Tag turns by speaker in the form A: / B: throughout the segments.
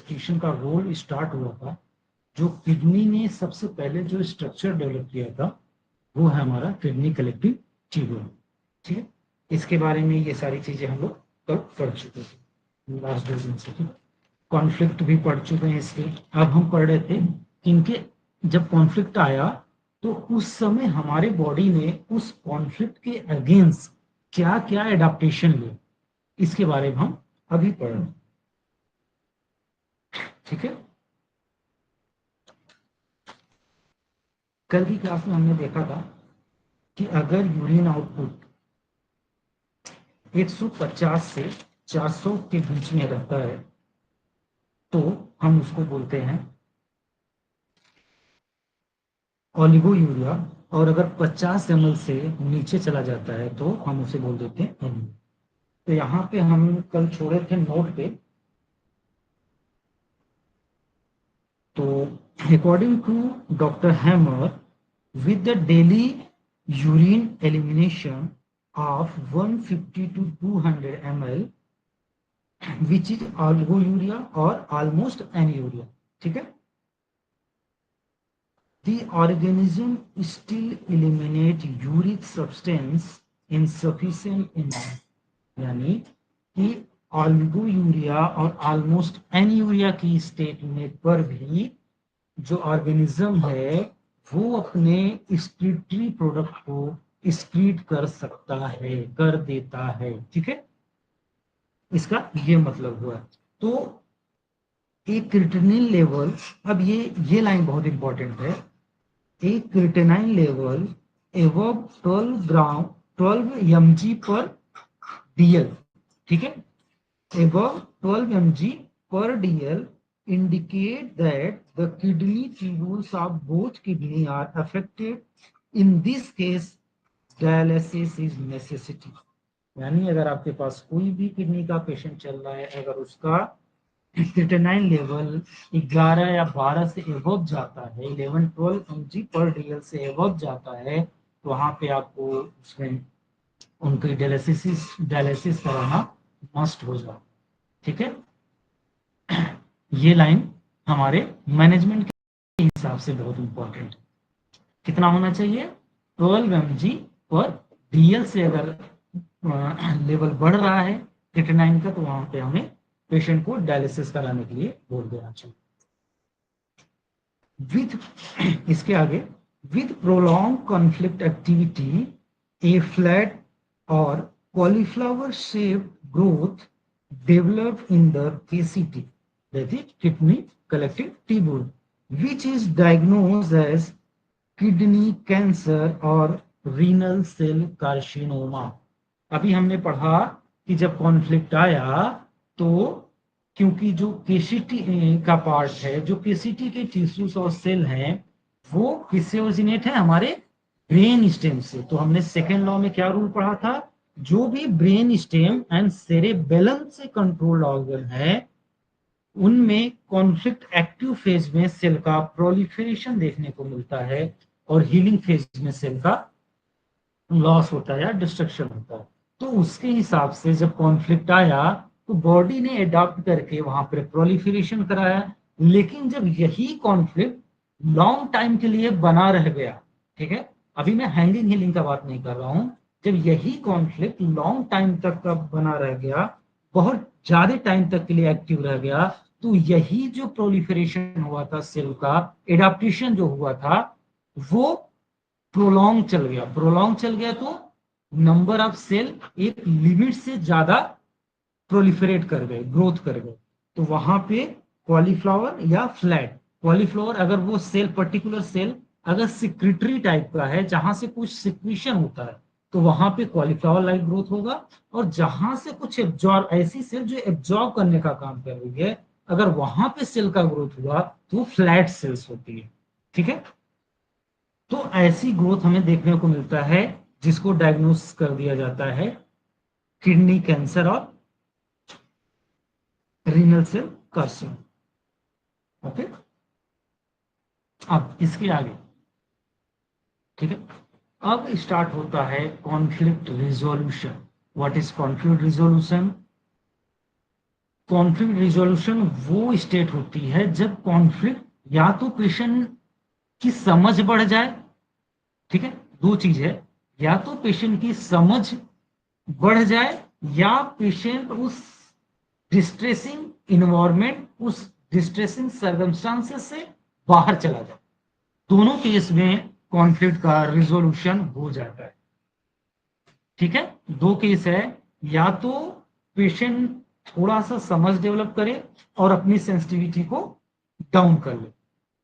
A: Administration का role start हुआ था, जो किडनी ने सबसे पहले जो स्ट्रक्चर डेवलप किया था वो है हमारा किडनी कलेक्टिंग ट्यूब्यूल। ठीक है, इसके बारे में ये सारी चीजें हम लोग कल पढ़ चुके थे लास्ट 2 दिन से। कॉन्फ्लिक्ट भी पढ़ चुके हैं इसके। अब हम पढ़ रहे थे कि इनके जब कॉन्फ्लिक्ट आया तो उस समय हमारे बॉडी ने उस कॉन्फ्लिक्ट के अगेंस्ट क्या क्या एडाप्टेशन लिए, इसके बारे में हम अभी पढ़ रहे हैं। ठीक है, कल की क्लास में हमने देखा था कि अगर यूरिन आउटपुट 150 से 400 के बीच में रहता है तो हम उसको बोलते हैं ओलिगो यूरिया, और अगर 50 ml से नीचे चला जाता है तो हम उसे बोल देते हैं एनीमिया। तो यहाँ पे हम कल छोड़े थे नोट पे, तो according to doctor Hamer, with the daily urine elimination of 150 to 200 ml, which is oligouria or almost anuria. ठीक है, the organism still eliminate uric substance in sufficient amount, यानी कि ऑलिगोयूरिया और ऑलमोस्ट एन्यूरिया की स्टेट में पर भी जो ऑर्गेनिज्म है वो अपने एक्सक्रीटरी प्रोडक्ट को एक्सक्रीट कर सकता है, कर देता है। ठीक है, इसका ये मतलब हुआ। तो एक क्रिएटिनिन लेवल, अब ये लाइन बहुत इंपॉर्टेंट है, एक क्रिएटिनिन लेवल एवब 12 ग्राम 12 mg पर DL, ठीक है, above 12 mg per DL indicate that the kidney tubules of both kidney are affected. In this case, dialysis is necessity. यानी अगर आपके पास कोई भी किडनी का पेशेंट चल रहा है, अगर उसका क्रिएटिनिन लेवल 11 या 12 से एबव जाता है, 11-12 mg पर DL से एबव जाता है, तो वहां पे आपको उसमें उनकी डायलिसिस कराना मस्ट हो जाए। ठीक है, ये लाइन हमारे मैनेजमेंट के हिसाब से बहुत इंपॉर्टेंट है। कितना होना चाहिए? 12 mg पर DL से अगर लेवल बढ़ रहा है क्रिएटिनिन का, तो वहां पे हमें पेशेंट को डायलिसिस कराने के लिए बोल देना चाहिए। विथ इसके आगे, with prolong conflict activity a flat और cauliflower shape growth develop in the KCT, that is kidney collecting tubule, which is diagnosed as kidney cancer or renal cell carcinoma. अभी हमने पढ़ा कि जब कॉन्फ्लिक्ट आया तो क्योंकि जो केसीटी का पार्ट है, जो केसीटी के टिश्यूज और सेल हैं, वो किससे ओरिजिनेट है? हमारे ब्रेन स्टेम से। तो हमने सेकेंड लॉ में क्या रूल पढ़ा था? जो भी ब्रेन स्टेम एंड सेरेबेलम से कंट्रोल्ड ऑर्गन है उनमें कॉन्फ्लिक्ट एक्टिव फेज में सेल का प्रोलिफरेशन देखने को मिलता है और हीलिंग फेज में सेल का लॉस होता है या डिस्ट्रक्शन होता है। तो उसके हिसाब से जब कॉन्फ्लिक्ट आया तो बॉडी ने अडॉप्ट करके वहां पर प्रोलिफरेशन कराया। लेकिन जब यही कॉन्फ्लिक्ट लॉन्ग टाइम के लिए बना रह गया, ठीक है, अभी मैं हैंगिंग हीलिंग का बात नहीं कर रहा हूं, जब यही कॉन्फ्लिक्ट लॉन्ग टाइम तक का बना रह गया, बहुत ज्यादा टाइम तक के लिए एक्टिव रह गया, तो यही जो प्रोलिफरेशन हुआ था सेल का, एडाप्टेशन जो हुआ था, वो प्रोलॉन्ग चल गया। प्रोलॉन्ग चल गया तो नंबर ऑफ सेल एक लिमिट से ज्यादा प्रोलिफरेट कर गए, ग्रोथ कर गए। तो वहां पे कॉलीफ्लावर या फ्लैट, कॉलीफ्लावर अगर वो सेल, पर्टिकुलर सेल अगर सिक्रिटरी टाइप का है जहां से कुछ सिक्रीशन होता है, तो वहां पे कॉलीफ्लावर लाइक ग्रोथ होगा। और जहां से कुछ एब्जॉर्ब, ऐसी सेल जो एब्जॉर्ब करने का काम कर रही है, अगर वहां पे सेल का ग्रोथ हुआ तो वो फ्लैट सेल्स होती है। ठीक है, तो ऐसी ग्रोथ हमें देखने को मिलता है जिसको डायग्नोस कर दिया जाता है किडनी कैंसर और रीनल सेल कार्सिनोमा। ओके, अब इसके आगे, ठीक है, अब स्टार्ट होता है conflict resolution. What is conflict resolution? Conflict resolution वो स्टेट होती है जब कॉन्फ्लिक्ट या तो पेशेंट की समझ बढ़ जाए, ठीक है, दो चीज है, या तो पेशेंट की समझ बढ़ जाए या पेशेंट उस डिस्ट्रेसिंग इन्वायरमेंट, उस डिस्ट्रेसिंग सर्कमस्टांसेस से बाहर चला जाए। दोनों केस में कॉन्फ्लिक्ट का रिजोल्यूशन हो जाता है। ठीक है, दो केस है, या तो पेशेंट थोड़ा सा समझ डेवलप करे और अपनी सेंसिटिविटी को डाउन कर ले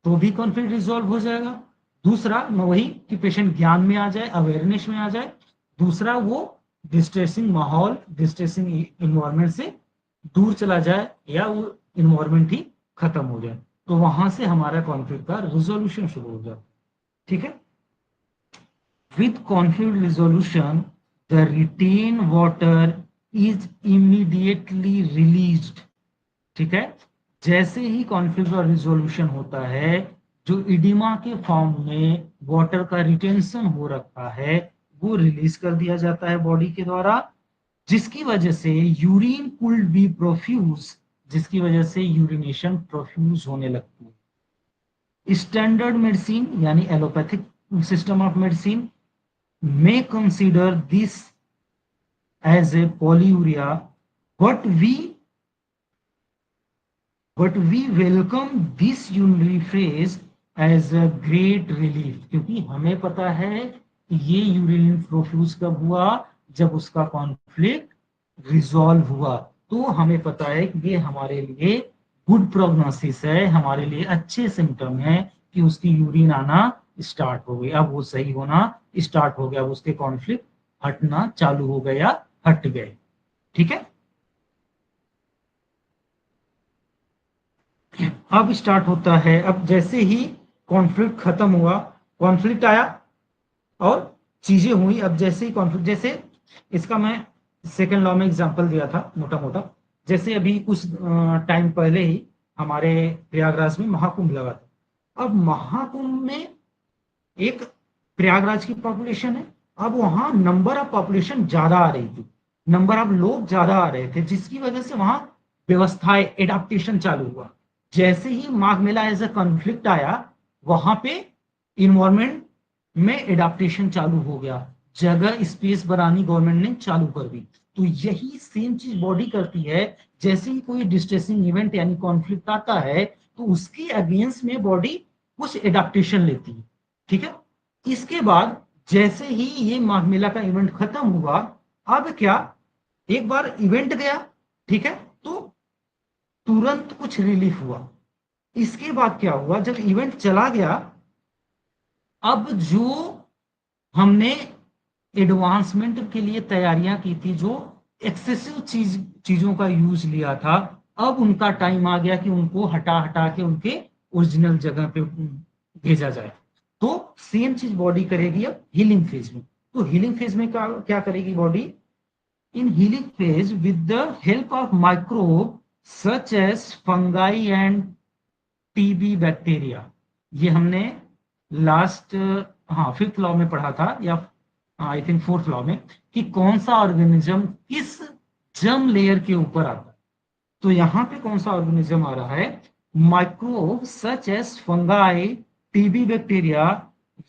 A: तो भी कॉन्फ्लिक्ट रिजॉल्व हो जाएगा। दूसरा वही कि पेशेंट ज्ञान में आ जाए, अवेयरनेस में आ जाए। दूसरा वो डिस्ट्रेसिंग माहौल, डिस्ट्रेसिंग इन्वायरमेंट से दूर चला जाए या वो इन्वायरमेंट ही खत्म हो जाए, तो वहां से हमारा कॉन्फ्लिक्ट का रिजोल्यूशन शुरू हो जाए। ठीक है, with conflict resolution the retained water is immediately released। ठीक है, जैसे ही कॉन्फ्लिक्ट और रिजोल्यूशन होता है, जो इडिमा के फॉर्म में वाटर का रिटेंशन हो रखा है वो रिलीज कर दिया जाता है बॉडी के द्वारा, जिसकी वजह से यूरिन कुड बी प्रोफ्यूज, जिसकी वजह से यूरिनेशन प्रोफ्यूज होने लगती है। स्टैंडर्ड मेडिसिन यानी allopathic system of medicine may consider this as a polyuria, but we welcome this urinary phase as a great relief, क्योंकि हमें पता है ये यूरिन प्रोफ्यूज कब हुआ, जब उसका कॉन्फ्लिक्ट रिजॉल्व हुआ। तो हमें पता है कि ये हमारे लिए गुड प्रोग्नोसिस है, हमारे लिए अच्छे सिम्टम है कि उसकी यूरिन आना स्टार्ट हो गई, अब वो सही होना स्टार्ट हो गया, अब उसके कॉन्फ्लिक्ट हटना चालू हो गया, हट गए। ठीक है, अब स्टार्ट होता है, अब जैसे ही कॉन्फ्लिक्ट खत्म हुआ, कॉन्फ्लिक्ट आया और चीजें हुई। अब जैसे ही कॉन्फ्लिक्ट, जैसे इसका मैं सेकंड लॉ में एग्जांपल दिया था मोटा मोटा, जैसे अभी कुछ टाइम पहले ही हमारे प्रयागराज में महाकुंभ लगा था। अब महाकुंभ में एक प्रयागराज की पॉपुलेशन है, अब वहां नंबर ऑफ पॉपुलेशन ज्यादा आ रही थी, नंबर ऑफ लोग ज्यादा आ रहे थे, जिसकी वजह से वहां व्यवस्थाएं एडाप्टेशन चालू हुआ। जैसे ही Magh Mela as a conflict आया, वहां पे इन्वायरमेंट में एडाप्टेशन चालू हो गया, जगह स्पेस बनानी गवर्नमेंट ने चालू कर दी। तो यही सेम चीज बॉडी करती है, जैसे ही कोई डिस्ट्रेसिंग इवेंट यानी कॉन्फ्लिक्ट आता है तो उसके अगेंस्ट में बॉडी कुछ एडाप्टेशन लेती है। ठीक है, इसके बाद जैसे ही ये माघ मेला का इवेंट खत्म हुआ, अब क्या, एक बार इवेंट गया, ठीक है, तो तुरंत कुछ रिलीफ हुआ। इसके बाद क्या हुआ, जब इवेंट चला गया, अब जो हमने एडवांसमेंट के लिए तैयारियां की थी, जो एक्सेसिव चीजों का यूज लिया था, अब उनका टाइम आ गया कि उनको हटा हटा के उनके ओरिजिनल जगह पे भेजा जाए। तो सेम चीज बॉडी करेगी अब हीलिंग फेज में। तो हीलिंग फेज में क्या करेगी body, in healing phase with the help of microbe such as fungi and TB bacteria. ये हमने लास्ट, हाँ, फिफ्थ लॉ में पढ़ा था, या आई थिंक फोर्थ लॉ में, कि कौन सा ऑर्गेनिज्म किस जर्म लेयर के ऊपर आता है। तो यहां पे कौन सा ऑर्गेनिज्म आ रहा है, microbe such as fungi, TB bacteria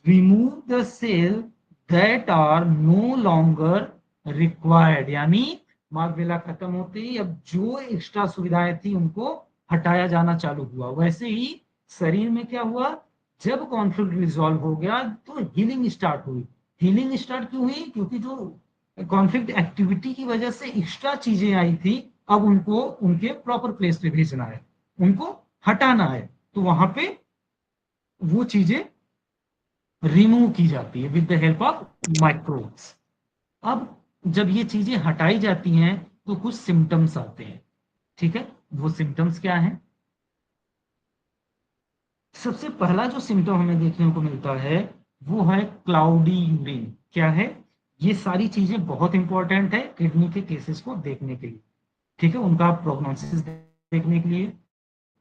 A: remove the cell that are no longer required. यानी माघ मेला खत्म होते ही अब जो एक्स्ट्रा सुविधाएं थी उनको हटाया जाना चालू हुआ। वैसे ही शरीर में क्या हुआ, जब कॉन्फ्लिक्ट रिजॉल्व हो गया तो हीलिंग स्टार्ट हुई। हीलिंग स्टार्ट क्यों हुई, क्योंकि जो कॉन्फ्लिक्ट एक्टिविटी की वजह से एक्स्ट्रा चीजें आई थी, अब उनको उनके प्रॉपर प्लेस पे भेजना है, उनको हटाना है, तो वहां पे वो चीजें रिमूव की जाती है with the help of microbes. अब जब ये चीजें हटाई जाती हैं तो कुछ सिम्टम्स आते हैं। ठीक है, वो सिम्टम्स क्या हैं, सबसे पहला जो सिम्टम हमें देखने को मिलता है वो है क्लाउडी यूरिन। क्या है, ये सारी चीजें बहुत इंपॉर्टेंट है किडनी के केसेस को देखने के लिए। ठीक है, उनका प्रोग्नोसिस देखने के लिए,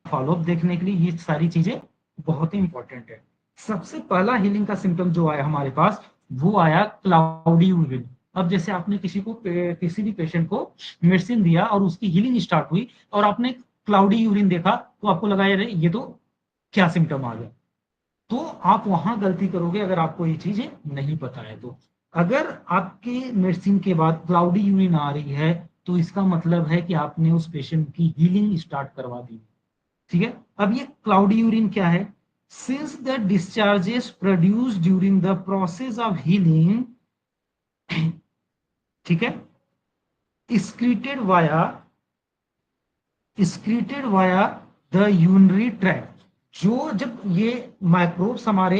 A: फॉलोअप देखने के लिए, ये सारी चीजें बहुत ही इंपॉर्टेंट है। सबसे पहला हीलिंग का सिम्टम जो आया हमारे पास वो आया क्लाउडी यूरिन। अब जैसे आपने किसी भी पेशेंट को मेडिसिन दिया और उसकी हीलिंग स्टार्ट हुई और आपने क्लाउडी यूरिन देखा तो आपको लगा यार ये तो क्या सिम्टम आ गया, तो आप वहां गलती करोगे अगर आपको ये चीजें नहीं पता है तो। अगर आपके मेडिसिन के बाद क्लाउडी यूरिन आ रही है तो इसका मतलब है कि आपने उस पेशेंट की हीलिंग स्टार्ट करवा दी। ठीक है, अब ये क्लाउडी यूरिन क्या है? Since the discharges produce during the process of healing, ठीक है, excreted via excreted via the urinary tract, जो जब ये माइक्रोब्स हमारे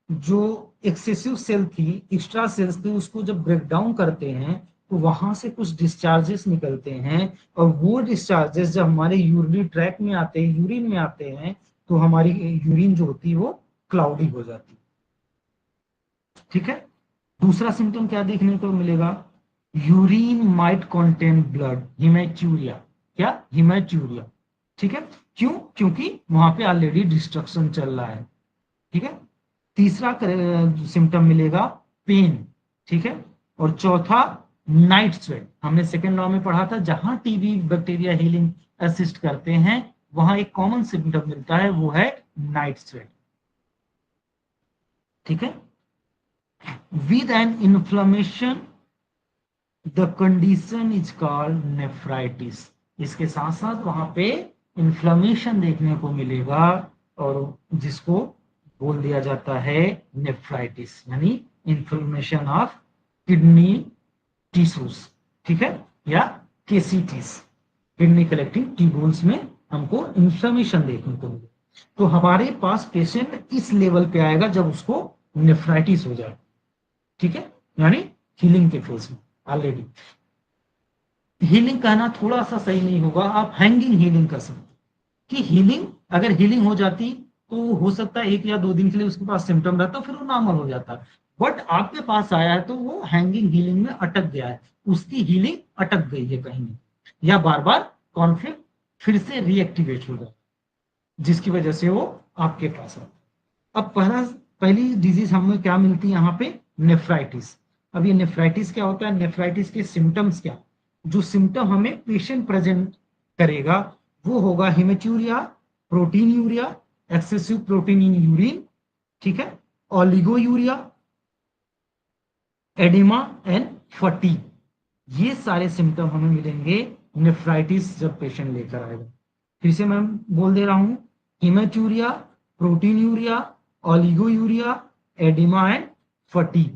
A: जो एक्सेसिव सेल थी, एक्स्ट्रा सेल्स थी, उसको जब ब्रेक डाउन करते हैं तो वहां से कुछ डिस्चार्जेस निकलते हैं और वो डिस्चार्जेस जब हमारे यूरिनरी ट्रैक में आते हैं, यूरिन में आते हैं, तो हमारी यूरिन जो होती है वो क्लाउडी हो जाती है। ठीक है, दूसरा सिम्टम क्या देखने को मिलेगा? Urine might contain blood, haematuria. क्या? हिमेचूरिया। ठीक है, क्यों? क्योंकि वहां पे ऑलरेडी डिस्ट्रक्शन चल रहा है। ठीक है, तीसरा सिम्टम मिलेगा पेन। ठीक है, और चौथा नाइट स्वेट। हमने सेकेंड लॉ में पढ़ा था जहां टीबी बैक्टीरिया हीलिंग असिस्ट करते हैं वहां एक कॉमन सिम्टम मिलता है, वो है नाइट स्वेट। ठीक है, with an inflammation the condition is called nephritis। इसके साथ साथ वहां पे इन्फ्लेमेशन देखने को मिलेगा और जिसको बोल दिया जाता है नेफ्राइटिस, यानी इन्फ्लेमेशन ऑफ किडनी टिश्यूज। ठीक है, या केसीटीज, किडनी कलेक्टिंग ट्यूबुल्स में हमको इन्फ्लेमेशन देखने को मिले। तो हमारे पास पेशेंट इस लेवल पे आएगा जब उसको नेफ्राइटिस हो जाए। ठीक है, यानी हीलिंग के फेज में ऑलरेडी। हीलिंग कहना थोड़ा सा सही नहीं होगा, आप हैंगिंग हीलिंग कर सकते कि हीलिंग, अगर हीलिंग हो जाती तो हो सकता है 1 या 2 दिन के लिए उसके पास सिम्टम रहता, फिर वो नॉर्मल हो जाता। बट आपके पास आया है तो वो हैंगिंग हीलिंग में अटक गया है, उसकी हीलिंग अटक गई है कहीं, या बार बार कॉन्फ्लिक्ट फिर से रीएक्टिवेट हो गया, जिसकी वजह से वो आपके पास है। अब पहली डिजीज हमें क्या मिलती है यहाँ पे? नेफ्राइटिस। अब ये नेफ्राइटिस क्या होता है? नेफ्राइटिस के सिम्टम्स क्या? जो सिम्टम हमें पेशेंट प्रेजेंट करेगा वो होगा haematuria, protein urea, excessive protein in urine, ठीक है, ओलिगोयूरिया, एडिमा एंड फटीग। ये सारे सिम्टम हमें मिलेंगे नेफ्राइटिस जब पेशेंट लेकर आएगा। फिर से मैं बोल दे रहा हूं, haematuria, protein urea, oliguria, oedema and fatigue,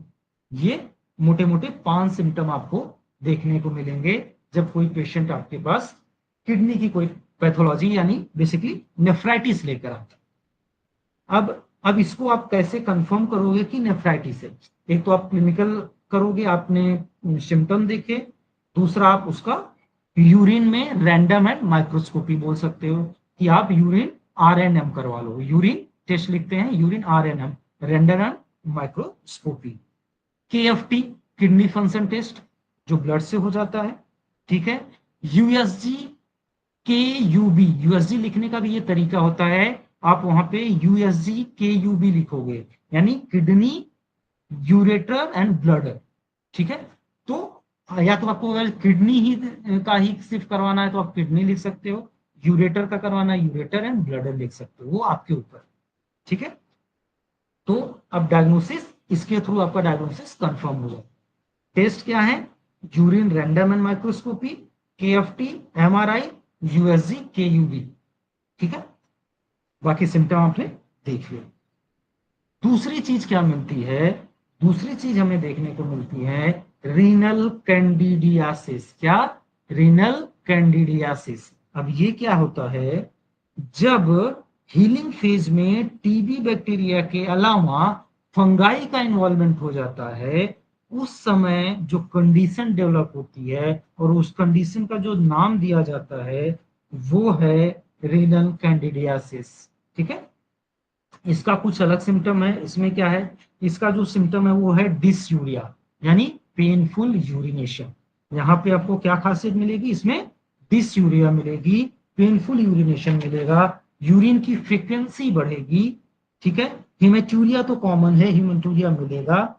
A: ये मोटे मोटे 5 सिम्टम आपको देखने को मिलेंगे जब कोई पेशेंट आपके पास किडनी की कोई पैथोलॉजी यानी बेसिकली नेफ्राइटिस लेकर आता है। अब इसको आप कैसे कंफर्म करोगे कि नेफ्राइटिस है? एक तो आप क्लिनिकल करोगे, आपने सिम्टम देखे। दूसरा आप उसका यूरिन में रैंडम एंड माइक्रोस्कोपी बोल सकते हो कि आप यूरिन आरएनएम करवा लो। यूरिन टेस्ट लिखते हैं, urine R and M, random and microscopy. KFT, kidney function test, जो ब्लड से हो जाता है। ठीक है, यूएसजी, केयूबी, यूएसजी लिखने का भी ये तरीका होता है, आप वहां पे यूएसजी केयूबी लिखोगे, यानी किडनी यूरेटर एंड ब्लडर। ठीक है, तो या तो आपको अगर किडनी ही का ही सिर्फ करवाना है तो आप किडनी लिख सकते हो, यूरेटर का करवाना है यूरेटर एंड ब्लडर लिख सकते हो, वो आपके ऊपर। ठीक है, तो अब डायग्नोसिस, इसके थ्रू आपका डायग्नोसिस कंफर्म हो जाए। टेस्ट क्या है? Urine random and microscopy, KFT, MRI, USG, केयूबी। ठीक है, बाकी सिम्टम आपने देख लिया। दूसरी चीज क्या मिलती है? दूसरी चीज हमें देखने को मिलती है रीनल कैंडिडियासिस। क्या? Renal candidiasis. अब ये क्या होता है? जब हीलिंग फेज में टीबी बैक्टीरिया के अलावा फंगाई का इन्वॉल्वमेंट हो जाता है, उस समय जो कंडीशन डेवलप होती है और उस कंडीशन का जो नाम दिया जाता है वो है रीनल कैंडिडियासिस। ठीक है, इसका कुछ अलग सिम्टम है। इसमें क्या है? इसका जो सिम्टम है वो है डिसयूरिया, यानी पेनफुल यूरिनेशन। यहाँ पे आपको क्या खासियत मिलेगी? इसमें डिसयूरिया मिलेगी, पेनफुल यूरिनेशन मिलेगा, यूरिन की फ्रीक्वेंसी बढ़ेगी। ठीक है, हिमेटूरिया तो कॉमन है, हिमेटूरिया मिलेगा,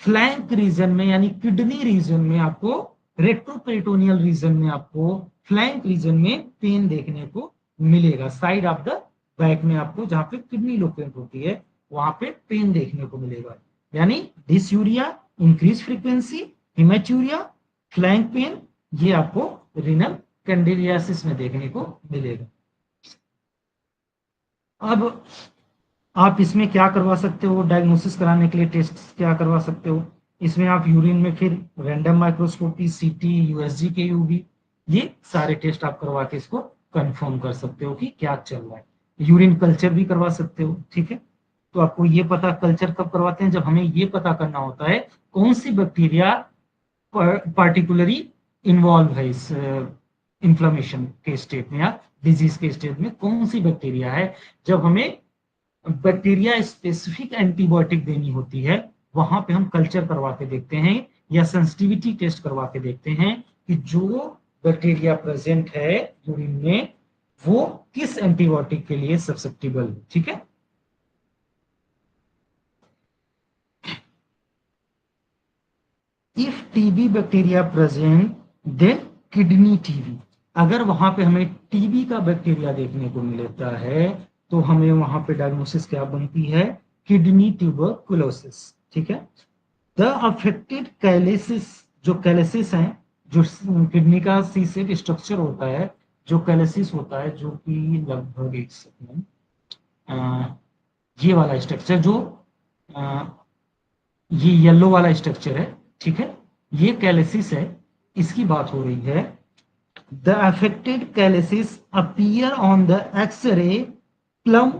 A: फ्लैंक रीजन में यानी किडनी रीजन में आपको, रेट्रोपेरिटोनियल रीजन में आपको, फ्लैंक रीजन में पेन देखने को मिलेगा। साइड ऑफ द बैक में आपको जहां पे किडनी लोकेट होती है वहां पे पेन देखने को मिलेगा। यानी dysuria, increase frequency, haematuria, flank pain, ये आपको रीनल कैंडिडियासिस में देखने को मिलेगा। अब आप इसमें क्या करवा सकते हो, डायग्नोसिस कराने के लिए टेस्ट क्या करवा सकते हो, इसमें आप यूरिन में फिर रैंडम माइक्रोस्कोपी, सीटी, यूएसजी के यूवी, ये सारे टेस्ट आप करवा के इसको कंफर्म कर सकते हो कि क्या चल रहा है। यूरिन कल्चर भी करवा सकते हो, ठीक है। तो आपको ये पता, कल्चर कब करवाते हैं, जब हमें ये पता करना होता है कौन सी बैक्टीरिया पार्टिकुलरली इन्वॉल्व है इस इंफ्लेमेशन के स्टेट में या डिजीज के स्टेट में, कौन सी बैक्टीरिया है। जब हमें बैक्टीरिया स्पेसिफिक एंटीबायोटिक देनी होती है वहां पे हम कल्चर करवा के देखते हैं या सेंसिटिविटी टेस्ट करवा के देखते हैं कि जो बैक्टीरिया प्रेजेंट है यूरिन में वो किस एंटीबायोटिक के लिए सब्सेप्टिबल है, ठीक है। If TB bacteria present then kidney TB, अगर वहां पे हमें टीबी का बैक्टीरिया देखने को मिलता है तो हमें वहां पे डायग्नोसिस क्या बनती है, किडनी ट्यूबरकुलोसिस, ठीक है। द अफेक्टेड कैलेसिस, जो कैलेसिस है, जो किडनी का सी सेट स्ट्रक्चर होता है, जो कैलेसिस होता है, जो कि लगभग एक सेकंड, ये वाला स्ट्रक्चर जो आ, ये येलो वाला स्ट्रक्चर है, ठीक है, ये कैलेसिस है, इसकी बात हो रही है। The affected calyces appear on the x ray plump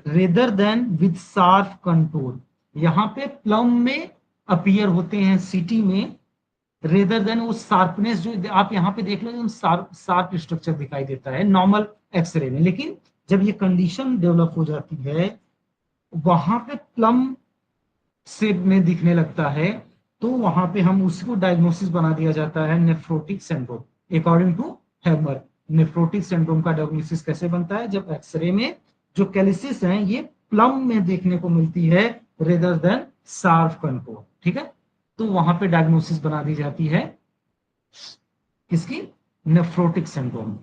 A: rather than with sharp contour, यहाँ पे प्लम में अपीयर होते हैं सीटी में, रेदर देन वो शार्पनेस जो आप यहाँ पे देख लो शार्प स्ट्रक्चर दिखाई देता है नॉर्मल एक्सरे में, लेकिन जब ये कंडीशन डेवलप हो जाती है वहां पे प्लम शेप में दिखने लगता है, तो वहां पे हम उसको डायग्नोसिस बना दिया जाता है nephrotic syndrome. According to Hamer, nephrotic syndrome का डायग्नोसिस कैसे बनता है, जब एक्सरे में जो कैलिसिस हैं ये प्लम में देखने को मिलती है रेदर देन शार्प कंटूर, ठीक है। तो वहां पे डायग्नोसिस बना दी जाती है किसकी, नेफ्रोटिक सिंड्रोम।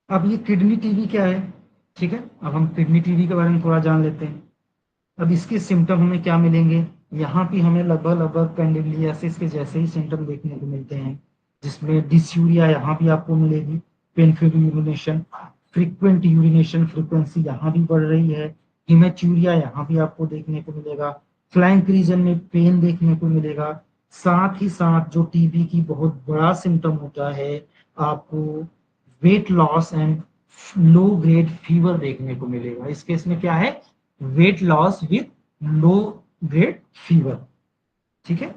A: अब ये किडनी टीबी क्या है, ठीक है, अब हम किडनी टीबी के बारे में थोड़ा जान लेते हैं। अब इसके सिम्टम हमें क्या मिलेंगे, यहाँ पे हमें लगभग लगभग कैंडिलियासिस के जैसे ही सिम्टम देखने को मिलते हैं, जिसमें डिस्यूरिया यहाँ भी आपको मिलेगी, painful urination, frequent urination frequency यहाँ भी बढ़ रही है, हिमेचूरिया यहाँ भी आपको देखने को मिलेगा, फ्लैंक रीजन में पेन देखने को मिलेगा। साथ ही साथ जो टीबी की बहुत बड़ा सिम्टम होता है, आपको weight loss and low grade fever देखने को मिलेगा। इस केस में क्या है, weight loss with low grade fever, ठीक है।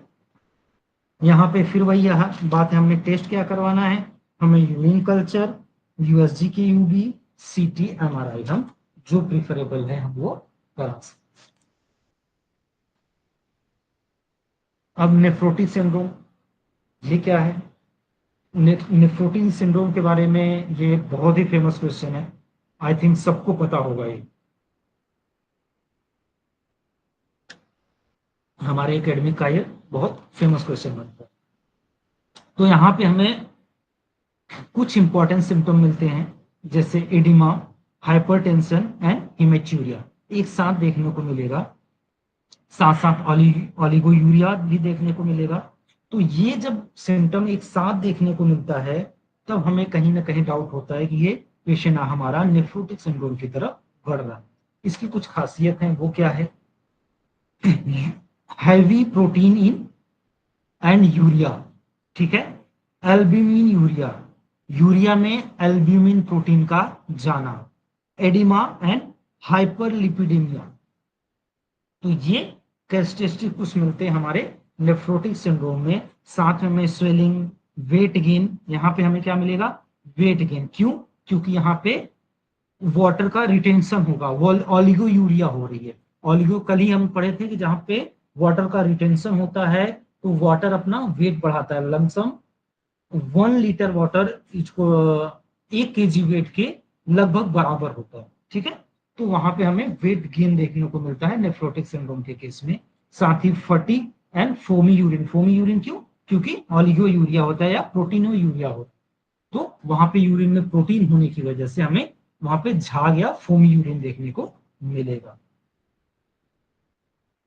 A: यहाँ पे फिर वही यहाँ बात है, हमने टेस्ट क्या करवाना है, हमें यूरिन कल्चर, यूएसजी की यूबी, सीटी, एमआरआई, हम जो प्रिफरेबल है हम वो करा सकते। अब नेफ्रोटिक सिंड्रोम, ये क्या है, नेफ्रोटिक सिंड्रोम के बारे में ये बहुत ही फेमस क्वेश्चन है, आई थिंक सबको पता होगा ये, हमारे एकेडमिक का ये बहुत फेमस क्वेश्चन बनता है। तो यहाँ पे हमें कुछ इंपॉर्टेंट सिम्टम मिलते हैं, जैसे एडिमा, हाइपरटेंशन एंड हिमेचूरिया एक साथ देखने को मिलेगा, साथ साथ ऑलिगोयूरिया भी देखने को मिलेगा। तो ये जब सिम्टम एक साथ देखने को मिलता है तब हमें कहीं ना कहीं डाउट होता है कि ये पेशेंट हमारा नेफ्रोटिक सिंड्रोम की तरफ बढ़ रहा है। इसकी कुछ खासियत है, वो क्या है, heavy protein in and urea, ठीक है, एल्ब्यूमिन यूरिया, यूरिया में एल्ब्यूमिन प्रोटीन का जाना, एडिमा एंड हाइपरलिपिडेमिया। तो ये कैरेक्टरिस्टिक कुछ मिलते हैं हमारे नेफ्रोटिक सिंड्रोम में। साथ में स्वेलिंग, वेट गेन, यहाँ पे हमें क्या मिलेगा, वेट गेन, क्यों, क्योंकि यहाँ पे वाटर का रिटेंशन होगा, ऑलिगो यूरिया हो रही है, ऑलिगो कल ही हम पढ़े थे कि जहां पे वाटर का रिटेंशन होता है तो वाटर अपना वेट बढ़ाता है, लमसम 1 लीटर वाटर इसको 1 kg वेट के लगभग बराबर होता है। ठीक है, तो वहां पे हमें वेट गेन देखने को मिलता है नेफ्रोटिक सिंड्रोम के केस में। साथ ही fatigue and foamy urine, foamy urine क्यों? क्योंकि ऑलिगो यूरिया होता है या प्रोटीनो यूरिया होता है, तो वहां पे यूरिन में प्रोटीन होने की वजह से हमें वहां पे झाग या फोमी यूरिन देखने को मिलेगा।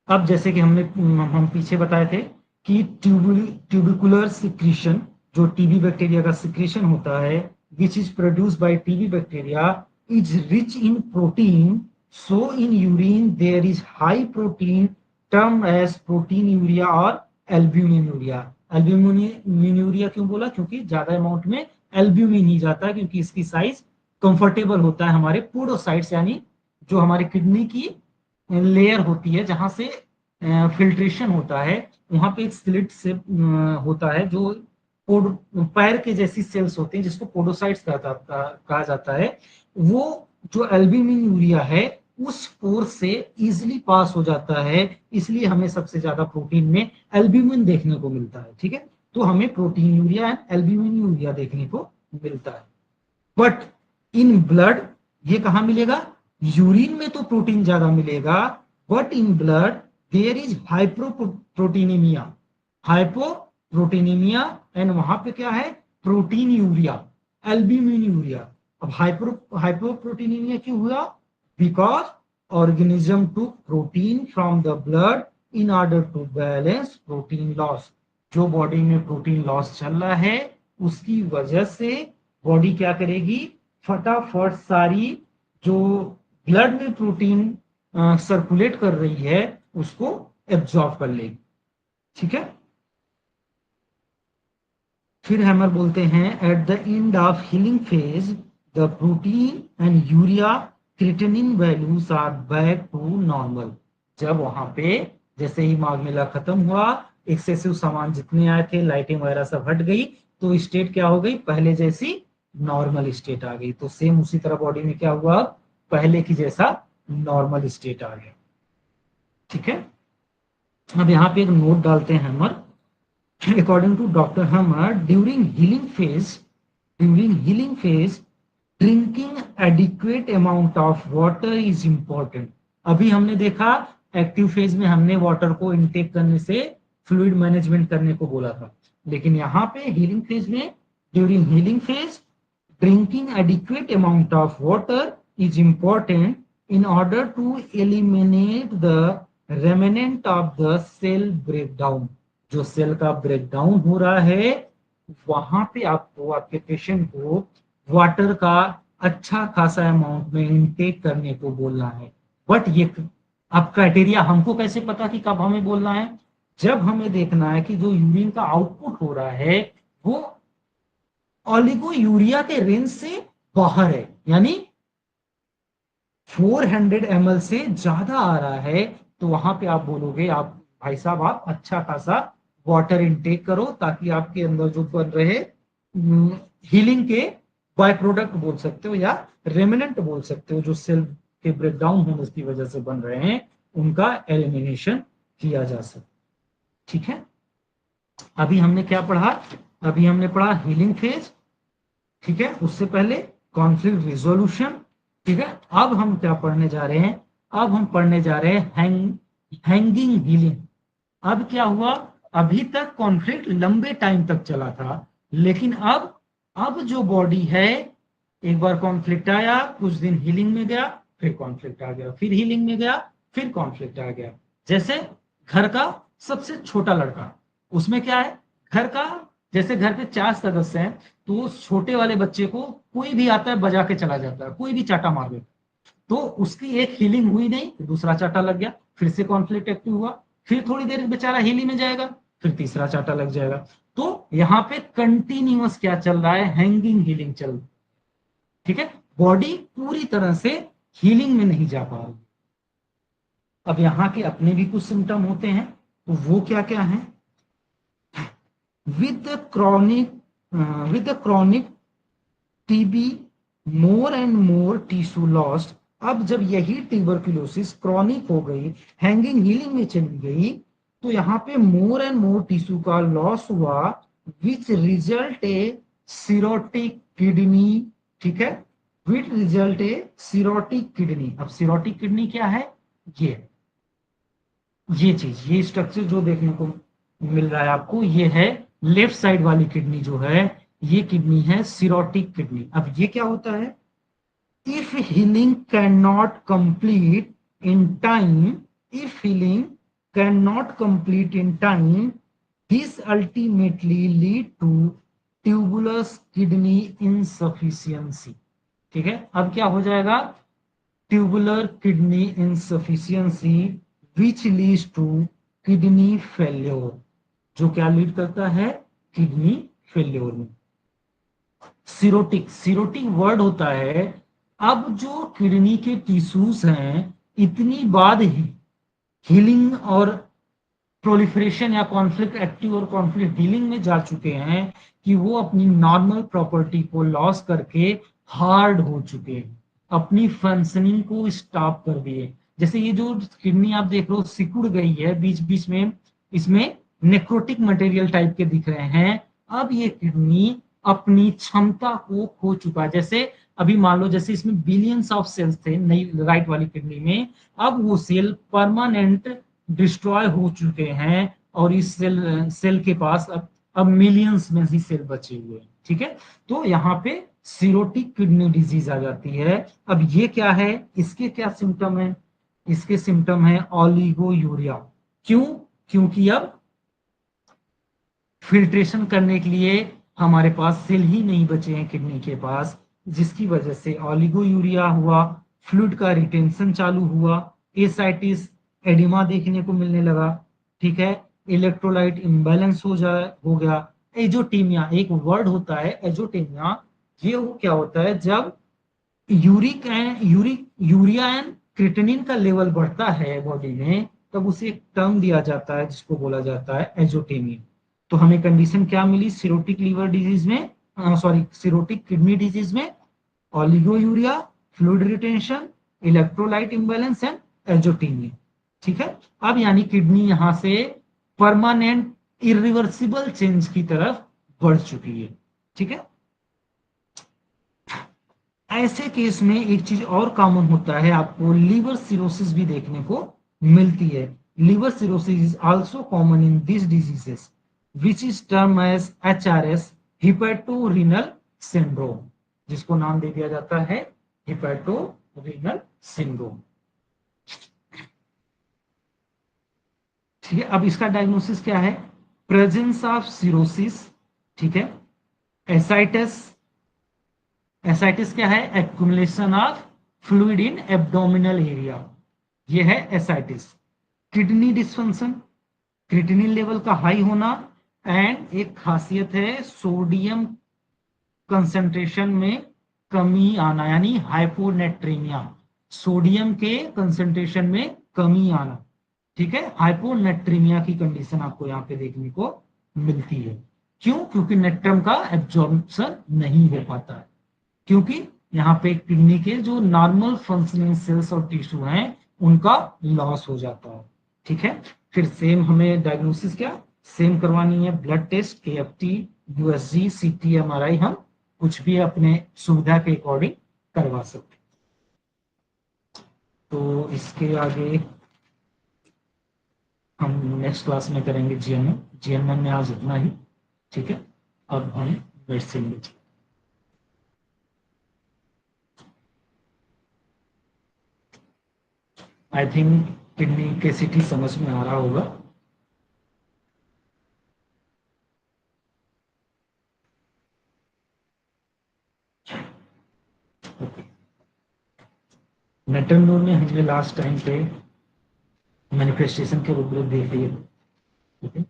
A: अब जैसे कि हम पीछे बताए थे कि ट्यूबिकुलर सिक्रीशन, जो टीबी बैक्टीरिया का सिक्रीशन होता है, which is produce by TB bacteria, is rich in protein, so in urine there is high protein term as proteinuria और एल्ब्यूमिन यूरिया। एल्ब्यूमिन यूरिया क्यों बोला? क्योंकि ज्यादा अमाउंट में एल्ब्यूमिन ही जाता है, क्योंकि इसकी साइज कंफर्टेबल होता है हमारे पोडोसाइट्स, यानी जो हमारी किडनी की लेयर होती है जहां से फिल्ट्रेशन होता है, वहां पे एक स्लिट से होता है जो पैर के जैसी सेल्स होते हैं जिसको पोडोसाइट्स कहा जाता है। वो जो एल्ब्यूमिन यूरिया है उस पोर से इजिली पास हो जाता है, इसलिए हमें सबसे ज्यादा प्रोटीन में एल्ब्यूमिन देखने को मिलता है। ठीक है, तो हमें protein urea and albumin urea देखने को मिलता है। बट इन ब्लड ये कहां मिलेगा? यूरिन में तो प्रोटीन ज्यादा मिलेगा, but in blood there is hypoproteinemia, hypoproteinemia, and वहां पे क्या है? Proteinuria, albuminuria. अब हाइपोप्रोटीनेमिया क्यों हुआ? Because organism to protein from the blood in order to balance protein loss. जो बॉडी में प्रोटीन लॉस चल रहा है उसकी वजह से बॉडी क्या करेगी? फटाफट सारी जो ब्लड में प्रोटीन सर्कुलेट कर रही है उसको एब्जॉर्ब कर लेगी। ठीक है, फिर हैमर बोलते हैं at the end of healing phase the protein and urea creatinine values are back to normal. जब वहां पे जैसे ही माघ मेला खत्म हुआ, एक्सेसिव सामान जितने आए थे, लाइटिंग वगैरह सब हट गई, तो स्टेट क्या हो गई? पहले जैसी नॉर्मल स्टेट आ गई। तो सेम उसी तरह बॉडी में क्या हुआ? पहले की जैसा नॉर्मल स्टेट आ गया। ठीक है, अब यहाँ पे एक नोट डालते हैं hammer. According to Dr. Hammer, during healing phase, drinking adequate amount of water is important. अभी हमने देखा एक्टिव फेज में हमने वाटर को इनटेक करने से फ्लूइड मैनेजमेंट करने को बोला था, लेकिन यहाँ पे हीलिंग फेज में, during healing phase, drinking adequate amount of water is important in order to eliminate the remnant of the cell breakdown। जो सेल का ब्रेकडाउन हो रहा है वहां पे आपको, आपके पेशेंट को वाटर का अच्छा खासा अमाउंट में इनटेक करने को बोलना है। बट ये अब क्राइटेरिया हमको कैसे पता कि कब हमें बोलना है? जब हमें देखना है कि जो यूरिन का आउटपुट हो रहा है वो ऑलिगो यूरिया के रेंज से बाहर है, यानी 400 ml से ज्यादा आ रहा है, तो वहां पे आप बोलोगे आप भाई साहब आप अच्छा खासा वाटर इनटेक करो, ताकि आपके अंदर जो बन रहे हीलिंग के बाय प्रोडक्ट बोल सकते हो या रेमिनेंट बोल सकते हो, जो सेल के ब्रेकडाउन होने की वजह से बन रहे हैं, उनका एलिमिनेशन किया जा सकता। ठीक है, अभी हमने क्या पढ़ा? अभी हमने पढ़ा हीलिंग फेज। ठीक है, उससे पहले कॉन्फ्लिक्ट रिजोल्यूशन। ठीक है, अब हम क्या पढ़ने जा रहे हैं? अब हम पढ़ने जा रहे हैं हैंगिंग हीलिंग। अब क्या हुआ? अभी तक कॉन्फ्लिक्ट लंबे टाइम तक चला था, लेकिन अब जो बॉडी है, एक बार कॉन्फ्लिक्ट आया, कुछ दिन हीलिंग में गया, फिर कॉन्फ्लिक्ट आ गया, फिर हीलिंग में गया, फिर कॉन्फ्लिक्ट आ गया। जैसे घर का सबसे छोटा लड़का, उसमें क्या है? घर का, जैसे घर पे 4 सदस्य हैं, तो छोटे वाले बच्चे को कोई भी आता है बजा के चला जाता है, कोई भी चाटा मार देता, तो उसकी एक हीलिंग हुई नहीं, दूसरा चाटा लग गया, फिर से कॉन्फ्लिक्ट एक्टिव हुआ, फिर थोड़ी देर बेचारा हीलिंग में जाएगा, फिर तीसरा चाटा लग जाएगा। तो यहाँ पे कंटिन्यूअस क्या चल रहा है? हैंगिंग हीलिंग चल रही है। ठीक है, बॉडी पूरी तरह से हीलिंग में नहीं जा पा रही। अब यहाँ के अपने भी कुछ सिम्टम होते हैं, तो वो क्या क्या है? with the chronic with the chronic TB, more and more tissue lost अब जब यही ट्यूबरक्यूलोसिस क्रॉनिक हो गई, हैंगिंग हीलिंग में चली गई, तो यहाँ पे मोर एंड मोर टिश्यू का लॉस हुआ, which result A cirrhotic kidney. ठीक है, which result A cirrhotic kidney. अब सिरोटिक किडनी क्या है? ये चीज, ये स्ट्रक्चर जो देखने को मिल रहा है आपको, ये है लेफ्ट साइड वाली किडनी जो है, ये किडनी है सिरोटिक किडनी। अब ये क्या होता है? If healing can not complete in time, if healing can not complete in time, this ultimately lead to tubulous kidney insufficiency. ठीक है, अब क्या हो जाएगा? Tubular kidney insufficiency which leads to kidney failure, जो क्या लीड करता है? किडनी फेल्योर में। सिरोटिक, सिरोटिक वर्ड होता है, अब जो किडनी के टिश्यूज हैं इतनी बाद ही हीलिंग और प्रोलिफरेशन या कॉन्फ्लिक्ट एक्टिव और कॉन्फ्लिक्ट हीलिंग में जा चुके हैं कि वो अपनी नॉर्मल प्रॉपर्टी को लॉस करके हार्ड हो चुके हैं, अपनी फंक्शनिंग को स्टॉप कर दिए। जैसे ये जो किडनी आप देख रहे हो सिकुड़ गई है बीच बीच में, इसमें नेक्रोटिक मटेरियल टाइप के दिख रहे हैं। अब ये किडनी अपनी क्षमता को खो चुका है। जैसे अभी मान लो, जैसे इसमें बिलियंस ऑफ सेल्स थे नई राइट वाली किडनी में, अब वो सेल परमानेंट डिस्ट्रॉय हो चुके हैं और इस सेल के पास अब मिलियंस में ही सेल बचे हुए हैं। ठीक है, तो यहाँ पे सिरोटिक किडनी डिजीज आ जाती है। अब ये क्या है? इसके क्या सिम्टम है? इसके सिम्टम है ऑलिगोयूरिया। क्यों? क्योंकि अब फिल्ट्रेशन करने के लिए हमारे पास सेल ही नहीं बचे हैं किडनी के पास, जिसकी वजह से ऑलिगोयूरिया हुआ, फ्लूइड का रिटेंशन चालू हुआ, एसाइटिस, एडिमा देखने को मिलने लगा। ठीक है, इलेक्ट्रोलाइट इम्बैलेंस हो गया। एजोटेमिया एक वर्ड होता है, एजोटेमिया। ये क्या होता है? जब यूरिया एंड क्रिएटिनिन का लेवल बढ़ता है बॉडी में, तब उसे एक टर्म दिया जाता है जिसको बोला जाता है एजोटेमिया। तो हमें कंडीशन क्या मिली सिरोटिक लीवर डिजीज में, सॉरी सिरोटिक किडनी डिजीज में? Oliguria, fluid retention, electrolyte imbalance and azotemia. ठीक है, अब यानी किडनी यहां से परमानेंट इरिवर्सिबल चेंज की तरफ बढ़ चुकी है। ठीक है, ऐसे केस में एक चीज और कॉमन होता है, आपको लीवर सिरोसिस भी देखने को मिलती है। Liver cirrhosis is also common in this diseases which is term as HRS, hepatorenal syndrome, जिसको नाम दे दिया जाता है हिपैटोरिनल सिंड्रोम। ठीक है, अब इसका डायग्नोसिस क्या है? Presence of cirrhosis. ठीक है, एसाइटिस, एसाइटिस क्या है? Accumulation of fluid in abdominal area, ये है ascites. Kidney dysfunction, creatinine level का हाई होना, एंड एक खासियत है सोडियम कंसंट्रेशन में कमी आना, यानी हाइपोनेट्रीमिया, सोडियम के कंसंट्रेशन में कमी आना। ठीक है, हाइपोनेट्रीमिया की कंडीशन आपको यहाँ पे देखने को मिलती है। क्यों? क्योंकि नेट्रम का एब्जॉर्प्शन नहीं हो पाता है, क्योंकि यहाँ पे किडनी के जो नॉर्मल फंक्शनिंग सेल्स और टिश्यू हैं उनका लॉस हो जाता है। ठीक है, फिर सेम हमें डायग्नोसिस क्या सेम करवानी है? Blood test, AFT, USG, CT, MRI, हम कुछ भी अपने सुविधा के अकॉर्डिंग करवा सकते हैं। तो इसके आगे हम नेक्स्ट क्लास में करेंगे GNM। GNM में आज इतना ही। ठीक है, अब हम मेडिसिन में, आई थिंक किडनी कैसिटी समझ में आ रहा होगा। मेटल में हमने लास्ट टाइम पे मैनिफेस्टेशन के रूप में देख लिए। ठीक है,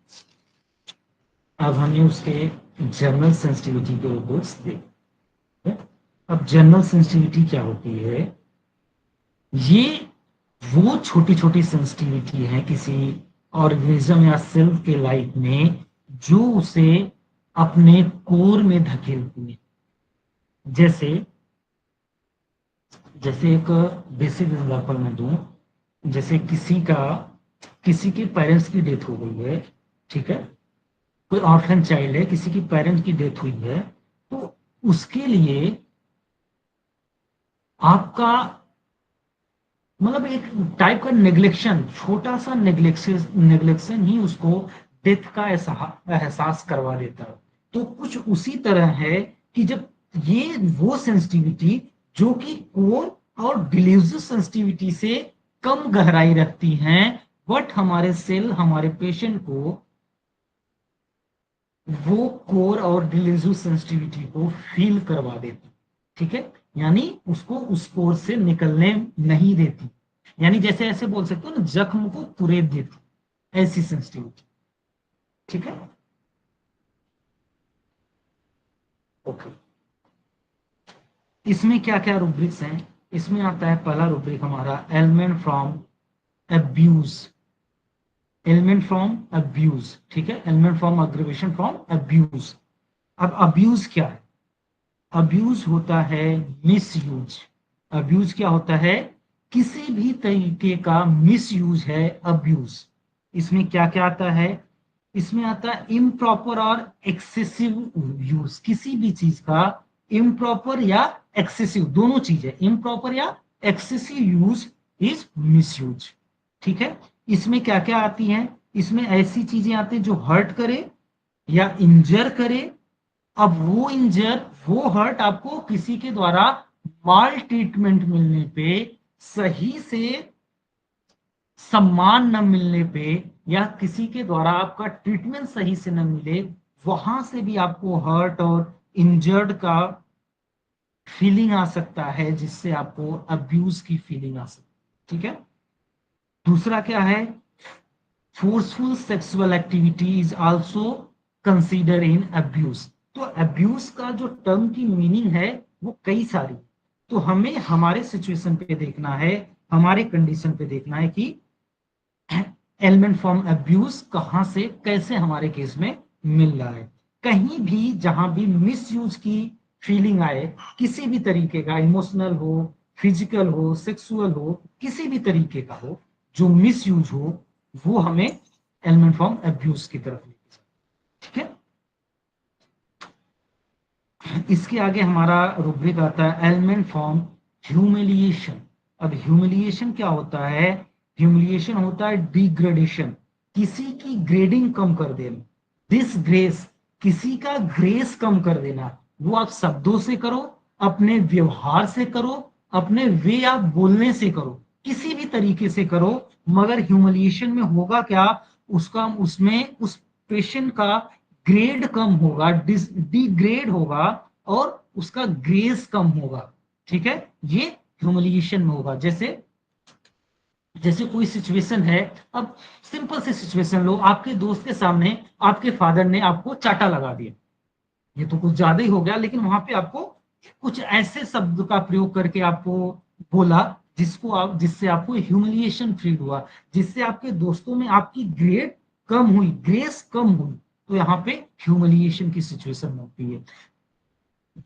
A: अब हमें उसके जनरल सेंसिटिविटी के रिपोर्ट्स देख। अब जनरल सेंसिटिविटी क्या होती है? ये वो छोटी छोटी सेंसिटिविटी है किसी ऑर्गेनिज्म या सेल के लाइफ में जो उसे अपने कोर में धकेलती है। जैसे जैसे एक बेसिक एग्जांपल मैं दूं, जैसे किसी के पेरेंट्स की डेथ हो गई है, ठीक है, कोई ऑर्फन चाइल्ड है, किसी की पेरेंट्स की डेथ हुई है, तो उसके लिए आपका मतलब एक टाइप का नेग्लेक्शन, छोटा सा नेग्लेक्शन ही उसको डेथ का एहसास करवा देता है। तो कुछ उसी तरह है कि जब ये वो सेंसिटिविटी जो कि कोर और डिलीजिव सेंसिटिविटी से कम गहराई रखती हैं, बट हमारे सेल हमारे पेशेंट को वो कोर और डिलीजिव सेंसिटिविटी को फील करवा देती, ठीक है, यानी उसको उस कोर से निकलने नहीं देती, यानी जैसे ऐसे बोल सकते हो ना, जख्म को कुरेद देती, ऐसी सेंसिटिविटी, ठीक है। ओके, इसमें क्या क्या रूब्रिक्स हैं? इसमें आता है पहला रूब्रिक हमारा element from abuse, element from abuse, ठीक है, एलिमेंट फ्रॉम अग्रीवेशन फ्रॉम अब्यूज। अब अब्यूज क्या है? अब्यूज होता है मिसयूज। अब्यूज क्या होता है? किसी भी तरीके का मिसयूज है अब्यूज। इसमें क्या क्या आता है? इसमें आता है इम्प्रॉपर और एक्सेसिव यूज, किसी भी चीज का इम्प्रॉपर या एक्सेसिव, दोनों चीज है, इम्प्रॉपर या एक्सेसिव यूज इज मिसयूज, ठीक है। इसमें क्या क्या आती हैं? इसमें ऐसी चीजें आती हैं जो हर्ट करे या इंजर करे। अब वो हर्ट आपको किसी के द्वारा माल ट्रीटमेंट मिलने पे, सही से सम्मान न मिलने पे, या किसी के द्वारा आपका ट्रीटमेंट सही से न मिले, वहां से भी आपको हर्ट और इंजर्ड का फीलिंग आ सकता है, जिससे आपको अब्यूज की फीलिंग आ सकती है, ठीक है। दूसरा क्या है? Forceful sexual activity is also consider in abuse. तो अब्यूज का जो टर्म की मीनिंग है वो कई सारी, तो हमें हमारे सिचुएशन पे देखना है, हमारे कंडीशन पे देखना है कि एलिमेंट फ्रॉम अब्यूज कहां से कैसे हमारे केस में मिल रहा है। कहीं भी जहां भी मिस यूज की फीलिंग आए, किसी भी तरीके का, इमोशनल हो, फिजिकल हो, सेक्सुअल हो, किसी भी तरीके का हो, जो मिस यूज हो, वो हमें एलिमेंट फ्रॉम अब्यूज की तरफ लेके जाए, ठीक है। इसके आगे हमारा रुब्रिक आता है एलिमेंट फ्रॉम ह्यूमिलिएशन। अब ह्यूमिलिएशन क्या होता है? ह्यूमिलिएशन होता है डिग्रेडेशन, किसी की ग्रेडिंग कम कर देना, डिसग्रेस, किसी का ग्रेस कम कर देना। वो आप शब्दों से करो, अपने व्यवहार से करो, अपने वे आप बोलने से करो, किसी भी तरीके से करो, मगर ह्यूमिलिएशन में होगा क्या? उसका उसमें उस पेशेंट का ग्रेड कम होगा, डिग्रेड होगा, और उसका ग्रेस कम होगा, ठीक है। ये ह्यूमिलिएशन में होगा। जैसे जैसे कोई सिचुएशन है, अब सिंपल सी सिचुएशन लो, आपके दोस्त के सामने आपके फादर ने आपको चाटा लगा दिया, ये तो कुछ ज्यादा ही हो गया, लेकिन वहां पे आपको कुछ ऐसे शब्द का प्रयोग करके आपको बोला जिससे आपको ह्यूमिलिएशन फील हुआ, जिससे आपके दोस्तों में आपकी ग्रेड कम हुई, ग्रेस कम हुई, तो यहाँ पे ह्यूमिलिएशन की सिचुएशन होती है।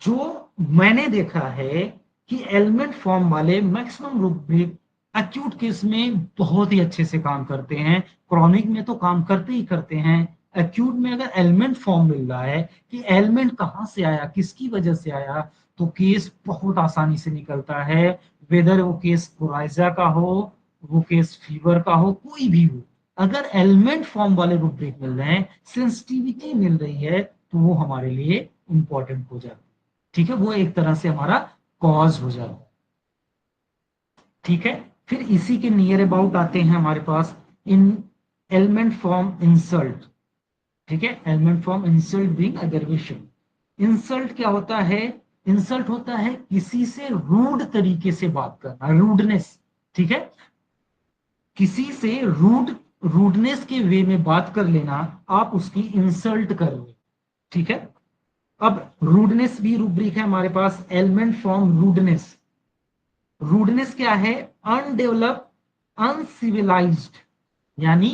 A: जो मैंने देखा है कि एलिमेंट फॉर्म वाले मैक्सिमम रूब्रिक एक्यूट केस में बहुत ही अच्छे से काम करते हैं, क्रॉनिक में तो काम करते ही करते हैं। एक्यूट में अगर एलिमेंट फॉर्म मिल रहा है कि एलिमेंट कहाँ से आया, किसकी वजह से आया, तो केस बहुत आसानी से निकलता है। वेदर वो केस कोराइजा का हो, वो केस फीवर का हो, कोई भी हो, अगर एलिमेंट फॉर्म वाले रूब्रिक मिल रहे हैं, सेंसिटिविटी मिल रही है, तो वो हमारे लिए इंपॉर्टेंट हो जाता है, ठीक है। वो एक तरह से हमारा कॉज हो जाता है, ठीक है। फिर इसी के नियर अबाउट आते हैं हमारे पास इन एलिमेंट फॉर्म इंसल्ट, ठीक है, element form insult being aggravation. Insult क्या होता है? इंसल्ट होता है किसी से रूड तरीके से बात करना, रूडनेस, ठीक है, किसी से रूडनेस के वे में बात कर लेना, आप उसकी इंसल्ट कर रहे, ठीक है। अब रूडनेस भी रूब्रिक है हमारे पास, एलिमेंट फ्रॉम रूडनेस। रूडनेस क्या है? अनडेवलप्ड, अनसिविलाइज्ड, यानी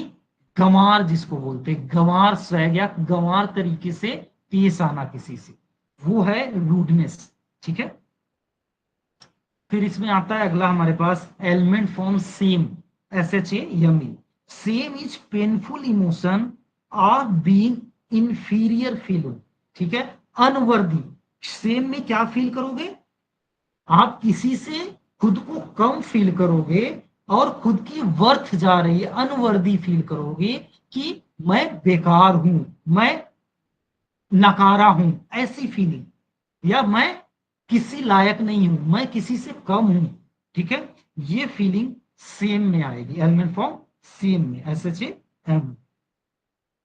A: गंवार, जिसको बोलते हैं गंवार स्वैग या गंवार तरीके से पेश आना किसी से, वो है रूडनेस, ठीक है। फिर इसमें आता है अगला हमारे पास एलिमेंट फॉर्म सेम, SHA यमी। सेम इज पेनफुल इमोशन और बीइंग इंफीरियर फीलिंग, ठीक है, अनवर्दी। सेम में क्या फील करोगे, आप किसी से खुद को कम फील करोगे और खुद की वर्थ जा रही है, अनवर्दी फील करोगे कि मैं बेकार हूं, मैं नकारा हूं, ऐसी फीलिंग, या मैं किसी लायक नहीं हूं, मैं किसी से कम हूं, ठीक है, ये फीलिंग सेम में आएगी, एलिमेंट फॉर्म सेम में, SHAM।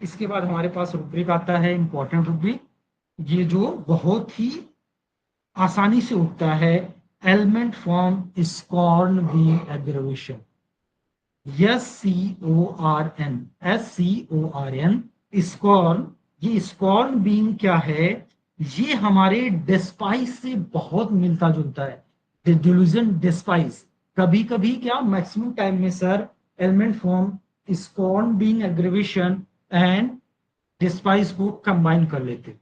A: इसके बाद हमारे पास रूब्रिक आता है, इंपॉर्टेंट रूब्रिक, ये जो बहुत ही आसानी से उठता है, element form scorn being aggravation, SCORN, scorn. ये स्कॉर्न बीइंग क्या है, ये हमारे डिस्पाइस से बहुत मिलता जुलता है, डिल्यूजन डिस्पाइस। कभी कभी क्या, मैक्सिमम टाइम में sir element form scorn being aggravation and despise को कंबाइन कर लेते।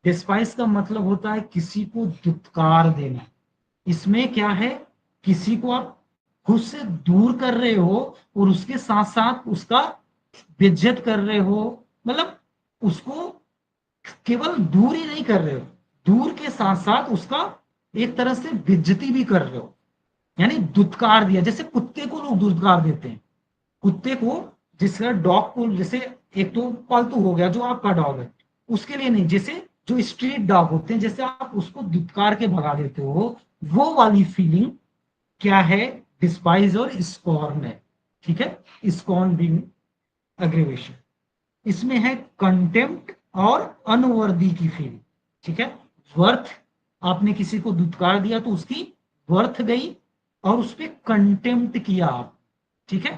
A: डिस्पाइस का मतलब होता है किसी को दुत्कार देना। इसमें क्या है, किसी को आप खुद से दूर कर रहे हो और उसके साथ साथ उसका बेइज्जत कर रहे हो, मतलब उसको केवल दूर ही नहीं कर रहे हो, दूर के साथ साथ उसका एक तरह से बेइज्जती भी कर रहे हो, यानी दुत्कार दिया। जैसे कुत्ते को लोग दुत्कार देते हैं, कुत्ते को, जिसका डॉग को, जैसे एक तो पालतू हो गया जो आपका डॉग है, उसके लिए नहीं, जैसे जो स्ट्रीट डॉग होते हैं, जैसे आप उसको दुत्कार के भगा देते हो, वो वाली फीलिंग क्या है, डिस्पाइज और स्कॉर्न है, ठीक है, स्कॉर्न बीइंग एग्रीवेशन। इसमें है कंटेम्प्ट और अनवर्दी की फीलिंग, ठीक है, वर्थ, आपने किसी को दुत्कार दिया तो उसकी वर्थ गई और उस पर कंटेम्प्ट किया आप, ठीक है।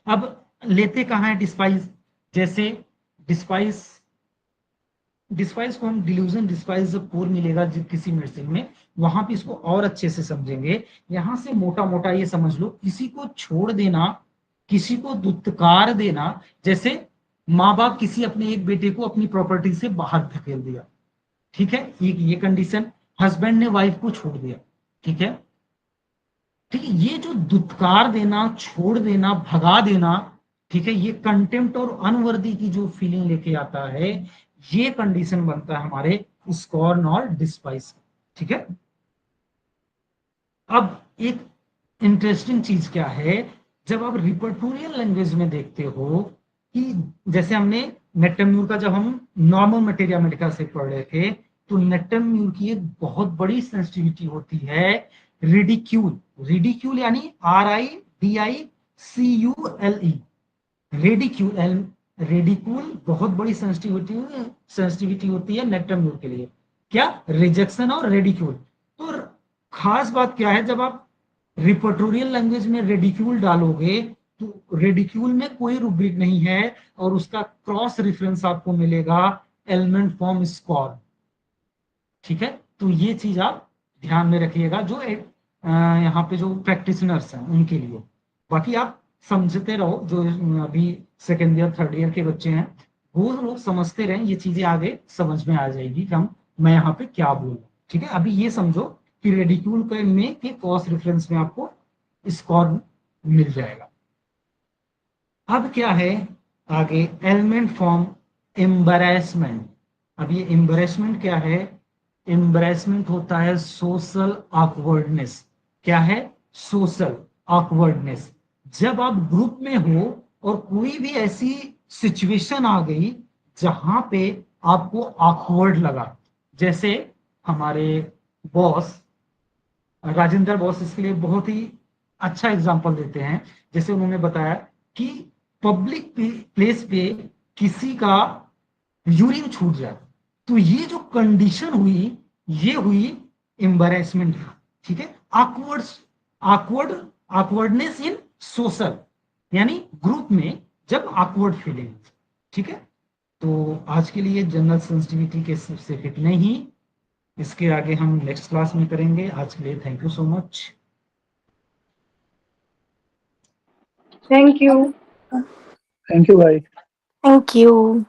A: अब लेते कहां है डिस्पाइज, जैसे डिस्पाइज, डिस्पाइज को हम डिल्यूजन डिस्पाइज जब कोर मिलेगा जब किसी मेडिसिन में, वहां पे इसको और अच्छे से समझेंगे। यहां से मोटा मोटा ये समझ लो, किसी को छोड़ देना, किसी को दुत्कार देना, जैसे माँ बाप किसी अपने एक बेटे को अपनी प्रॉपर्टी से बाहर धकेल दिया, ठीक है, ये कंडीशन, हस्बैंड ने वाइफ को छोड़ दिया, ठीक है, ठीक है, ये जो दुत्कार देना, छोड़ देना, भगा देना, ठीक है, ये कंटेम्प्ट और अनवर्दी की जो फीलिंग लेके आता है, ये कंडीशन बनता है हमारे स्कॉर्न और डिस्पाइस, ठीक है। अब एक इंटरेस्टिंग चीज क्या है, जब आप रिपर्टोरियल लैंग्वेज में देखते हो कि जैसे हमने नेटमयूर का, जब हम नॉर्मल मटेरिया मेडिका से पढ़ रहे थे, तो नेटमयूर की एक बहुत बड़ी सेंसिटिविटी होती है रिडिक्यूल, रिडिक्यूल यानी RIDICULE, रेडिक्यूल, रेडिक्यूल बहुत बड़ी सेंसिटिविटी होती है नेटमयूर के लिए, क्या, रिजेक्शन और रेडिक्यूल। तो खास बात क्या है, जब आप रिपर्टोरियल लैंग्वेज में रेडिक्यूल डालोगे तो रेडिक्यूल में कोई रूब्रिक नहीं है और उसका क्रॉस रेफरेंस आपको मिलेगा एलिमेंट फॉर्म स्कॉर, ठीक है। तो ये चीज आप ध्यान में रखिएगा, जो यहाँ पे जो प्रैक्टिशनर्स हैं उनके लिए। बाकी आप समझते रहो, जो अभी सेकेंड ईयर थर्ड ईयर के बच्चे हैं वो लोग समझते रहें, ये चीजें आगे समझ में आ जाएगी कि हम, मैं यहाँ पे क्या बोल रहा हूँ, ठीक है। अभी ये समझो कि रेडिक्यूल में के क्रॉस रेफरेंस में आपको स्कोर मिल जाएगा। अब क्या है आगे, एलिमेंट फॉर्म एम्बैरेसमेंट। अब ये एम्बैरेसमेंट क्या है, एम्बैरेसमेंट होता है सोशल ऑकवर्डनेस, क्या है, सोशल ऑकवर्डनेस। जब आप ग्रुप में हो और कोई भी ऐसी सिचुएशन आ गई जहां पे आपको ऑकवर्ड लगा, जैसे हमारे बॉस राजेंद्र बॉस इसके लिए बहुत ही अच्छा एग्जांपल देते हैं। जैसे उन्होंने बताया कि पब्लिक प्लेस पे किसी का यूरिन छूट जाए, तो ये जो कंडीशन हुई, ये हुई एम्बैरेसमेंट, ठीक है, ऑकवर्ड, ऑकवर्ड, ऑकवर्डनेस इन सोशल, यानी ग्रुप में जब ऑकवर्ड फीलिंग, ठीक है। तो आज के लिए जनरल सेंसिटिविटी के सिर्फ इतने ही, इसके आगे हम नेक्स्ट क्लास में करेंगे। आज के लिए thank you so much.
B: Thank you.
C: Thank you भाई।
D: Thank you.